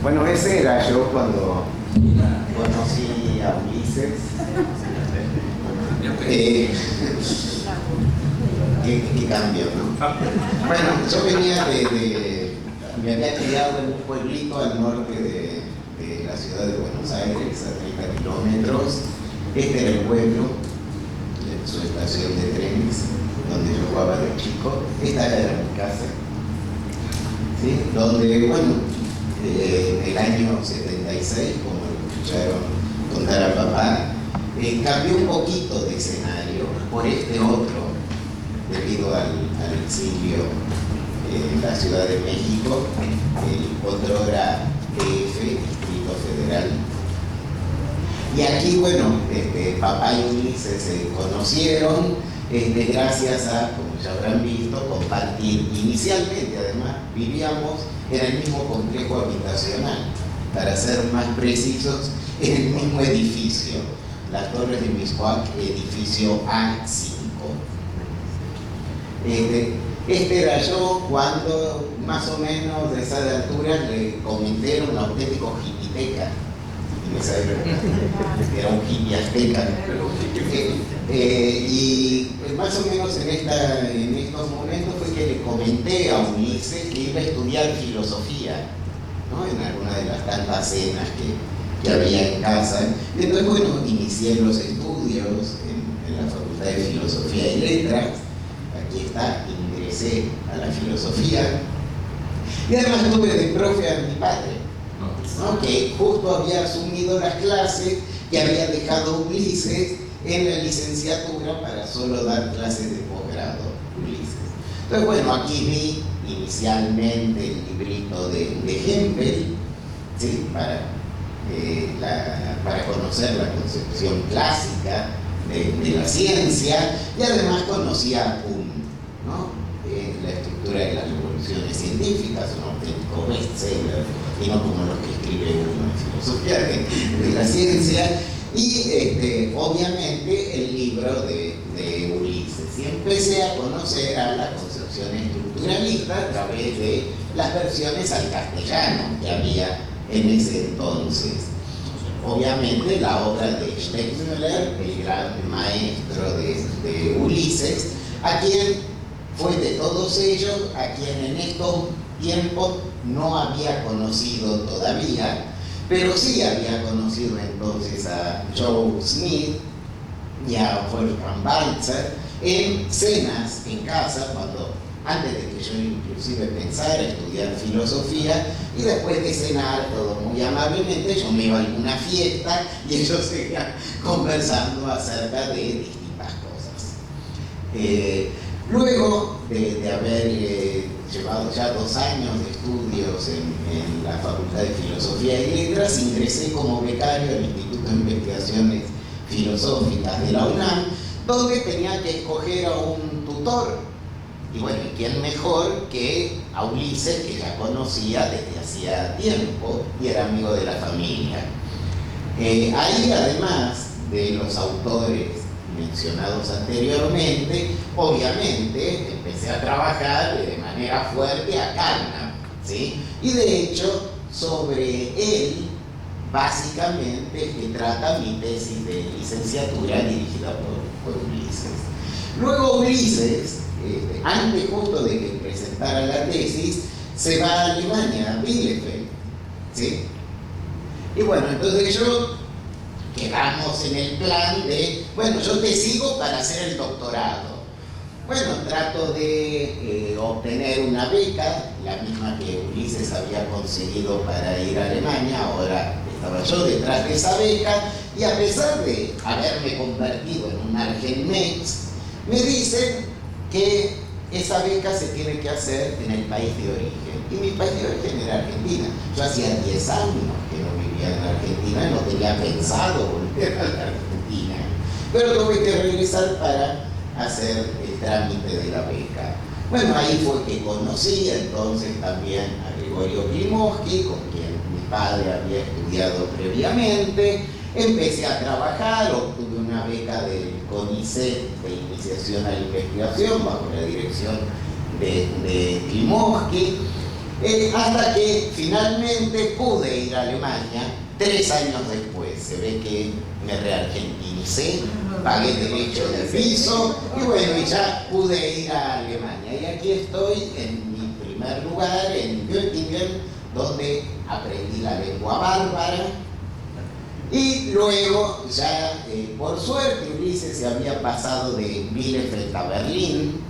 Bueno, ese era yo cuando conocí a Ulises. Qué cambio, ¿no? Bueno, yo venía me había criado en un pueblito al norte de la ciudad de Buenos Aires, a 30 kilómetros. Este era el pueblo, su estación de trenes, donde yo jugaba de chico. Esta era mi casa, ¿sí? Donde, bueno, en el año 76, como lo escucharon contar a papá, cambió un poquito de escenario por este otro, debido al exilio en la Ciudad de México, el otrora DF, Distrito Federal. Y aquí, bueno, papá y Ulises se conocieron gracias a, como ya habrán visto, compartir. Inicialmente, además, vivíamos en el mismo complejo habitacional, para ser más precisos, en el mismo edificio, las Torres de Miscuac, edificio A5. Este era yo cuando, más o menos de esa altura, le comenté, era un auténtico hipiteca en esa época, era un hippie azteca. Y más o menos en estos momentos fue que le comenté a Ulises que iba a estudiar filosofía, ¿no? En alguna de las tantas cenas que había en casa. Entonces, bueno, inicié los estudios en la Facultad de Filosofía y Letras. Aquí está, ingresé a la filosofía. Y además tuve de profe a mi padre, ¿no? Que justo había asumido las clases que había dejado Ulises en la licenciatura para solo dar clases de posgrado, Ulises. Entonces, bueno, aquí vi inicialmente el librito de Hempel, ¿sí? Para conocer la concepción clásica de la ciencia, y además conocía a Kuhn, ¿no? La estructura de las revoluciones científicas, un auténtico bestseller, y no como los que escribe uno en filosofía de la ciencia, y obviamente el libro de Ulises. Y empecé a conocer a la concepción estructuralista a través de las versiones al castellano que había en ese entonces. Obviamente la obra de Steigmüller, el gran maestro de Ulises, a quien fue de todos ellos, a quien en estos tiempos no había conocido todavía, pero sí había conocido entonces a Joe Smith y a Wolfgang Balzer en cenas en casa, antes de que yo inclusive pensara estudiar filosofía, y después de cenar todo muy amablemente, yo me iba a alguna fiesta y ellos seguían conversando acerca de distintas cosas. Luego de haber llevado ya 2 años de estudios en la Facultad de Filosofía y Letras, ingresé como becario al Instituto de Investigaciones Filosóficas de la UNAM, donde tenía que escoger a un tutor. Y bueno, ¿quién mejor que a Ulises, que ya conocía desde hacía tiempo y era amigo de la familia? Ahí, además de los autores mencionados anteriormente, obviamente empecé a trabajar de manera fuerte a Kahneman, ¿sí? Y de hecho, sobre él, básicamente, es que trata mi tesis de licenciatura dirigida por Ulises. Luego Ulises, antes justo de que presentara la tesis, se va a Alemania, a Bielefeld, ¿sí? Y bueno, entonces quedamos en el plan de, bueno, yo te sigo para hacer el doctorado. Bueno, trato de obtener una beca, la misma que Ulises había conseguido para ir a Alemania. Ahora estaba yo detrás de esa beca, y a pesar de haberme convertido en un argenmex, me dicen que esa beca se tiene que hacer en el país de origen. Y mi país de origen era Argentina. Yo hacía 10 años que no vivía en Argentina, no tenía pensado volver a la Argentina. Pero tuve que regresar para hacer el trámite de la beca. Bueno, ahí fue que conocí entonces también a Gregorio Klimovsky, con quien mi padre había estudiado previamente. Empecé a trabajar, obtuve una beca del CONICET de iniciación a la investigación bajo la dirección de Klimovsky. Hasta que finalmente pude ir a Alemania 3 años después. Se ve que me reargentinicé, pagué derecho de piso y bueno, y ya pude ir a Alemania. Y aquí estoy en mi primer lugar, en Göttingen, donde aprendí la lengua bárbara. Y luego ya, por suerte, Ulises se había pasado de Bielefeld a Berlín,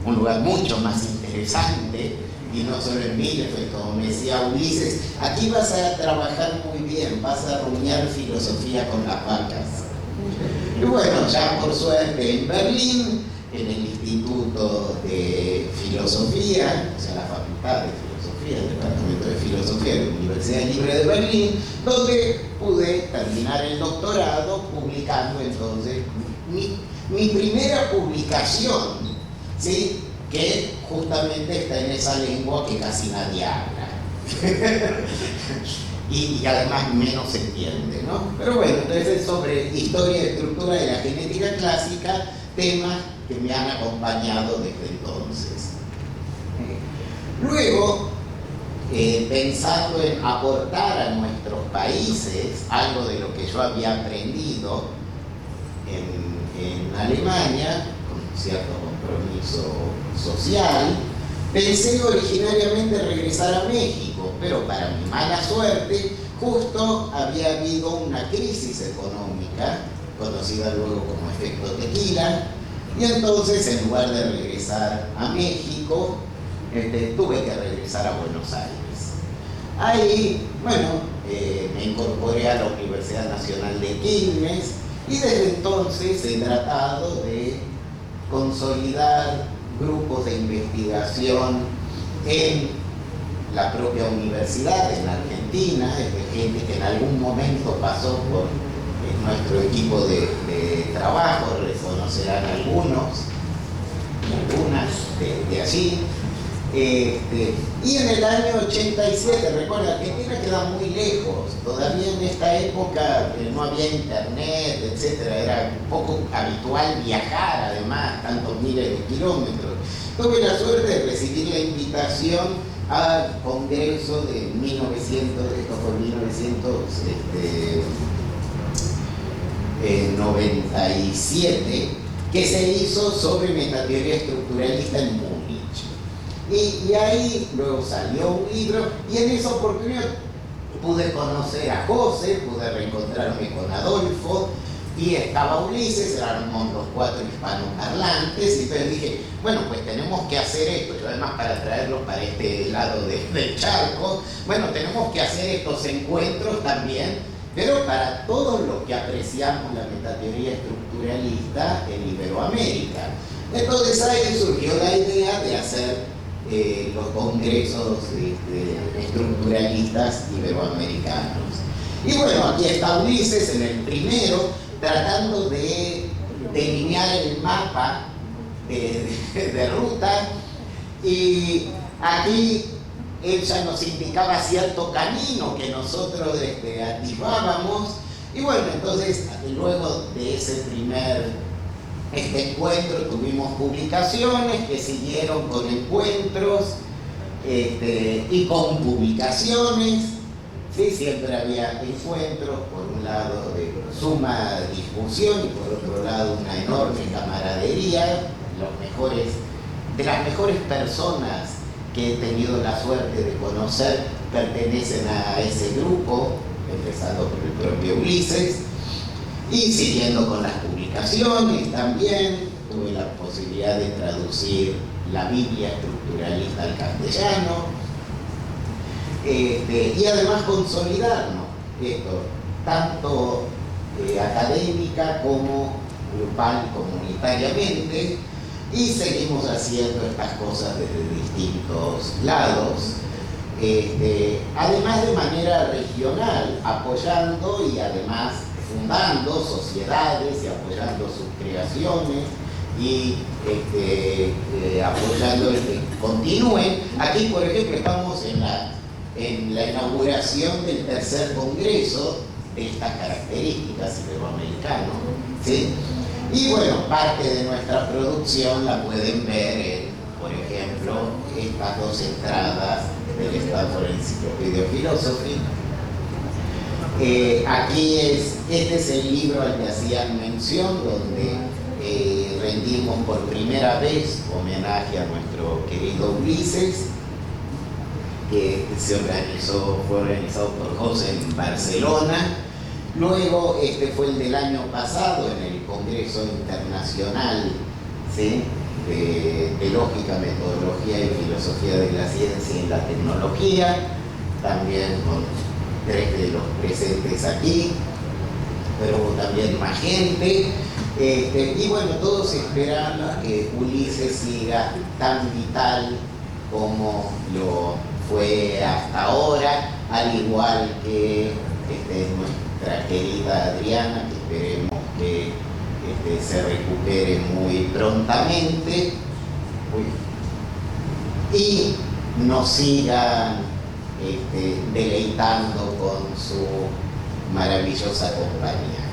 un lugar mucho más interesante, y no solo en Bielefeld, como me decía Ulises, aquí vas a trabajar muy bien, vas a rumiar filosofía con las vacas. Y bueno, ya por suerte en Berlín, en el Instituto de Filosofía, o sea, la Facultad de Filosofía, el Departamento de Filosofía de la Universidad Libre de Berlín, donde pude terminar el doctorado publicando entonces mi primera publicación, ¿sí?, que justamente está en esa lengua que casi nadie habla. y además menos se entiende, ¿no? Pero bueno, entonces es sobre historia y estructura de la genética clásica, temas que me han acompañado desde entonces. Luego, pensando en aportar a nuestros países algo de lo que yo había aprendido en Alemania, con cierto compromiso social, pensé originariamente regresar a México, pero para mi mala suerte, justo había habido una crisis económica, conocida luego como efecto tequila, y entonces en lugar de regresar a México, tuve que regresar a Buenos Aires. Ahí, bueno, me incorporé a la Universidad Nacional de Quilmes y desde entonces he tratado de consolidar grupos de investigación en la propia universidad, en Argentina, es de gente que en algún momento pasó por nuestro equipo de trabajo, reconocerán algunos y algunas de allí. Y en el año 87, recuerda, Argentina queda muy lejos, todavía en esta época no había internet, etcétera, era un poco habitual viajar, además, tantos miles de kilómetros. Tuve la suerte de recibir la invitación al Congreso de 1997, que se hizo sobre metateoría estructuralista en Múnich. Y ahí luego salió un libro, y en esa oportunidad pude conocer a José, pude reencontrarme con Adolfo, y estaba Ulises, éramos los 4 hispanoparlantes, y entonces dije, bueno, pues tenemos que hacer esto, yo además para traerlo para este lado del charco, bueno, tenemos que hacer estos encuentros también, pero para todos los que apreciamos la metateoría estructuralista en Iberoamérica. Entonces ahí surgió la idea de hacer los congresos estructuralistas iberoamericanos. Y bueno, aquí está Ulises en el primero, tratando de delinear el mapa de ruta, y aquí él ya nos indicaba cierto camino que nosotros atisbábamos, y bueno, entonces luego de ese primer encuentro tuvimos publicaciones que siguieron con encuentros y con publicaciones, ¿sí? Siempre había encuentros, por un lado de suma discusión y por otro lado una enorme camaradería. De las mejores personas que he tenido la suerte de conocer pertenecen a ese grupo, empezando por el propio Ulises. Y siguiendo con las publicaciones también, tuve la posibilidad de traducir la Biblia estructuralista al castellano, y además consolidarnos esto, tanto académica como grupal, comunitariamente, y seguimos haciendo estas cosas desde distintos lados, además de manera regional, apoyando y además fundando sociedades y apoyando sus creaciones y apoyando el que continúen. Aquí, por ejemplo, estamos en la inauguración del tercer congreso de estas características iberoamericanas, ¿sí? Y bueno, parte de nuestra producción la pueden ver en, por ejemplo, estas 2 entradas del Stanford Encyclopedia of Philosophy. Este es el libro al que hacían mención, donde rendimos por primera vez homenaje a nuestro querido Ulises, que fue organizado por José en Barcelona. Luego, este fue el del año pasado en el Congreso Internacional, ¿sí?, de Lógica, Metodología y Filosofía de la Ciencia y la Tecnología, también con 3 de los presentes aquí, pero también más gente. Y bueno, todos esperando que Ulises siga tan vital como lo fue hasta ahora, al igual que nuestra querida Adriana, que esperemos que se recupere muy prontamente y nos sigan deleitando con su maravillosa compañía.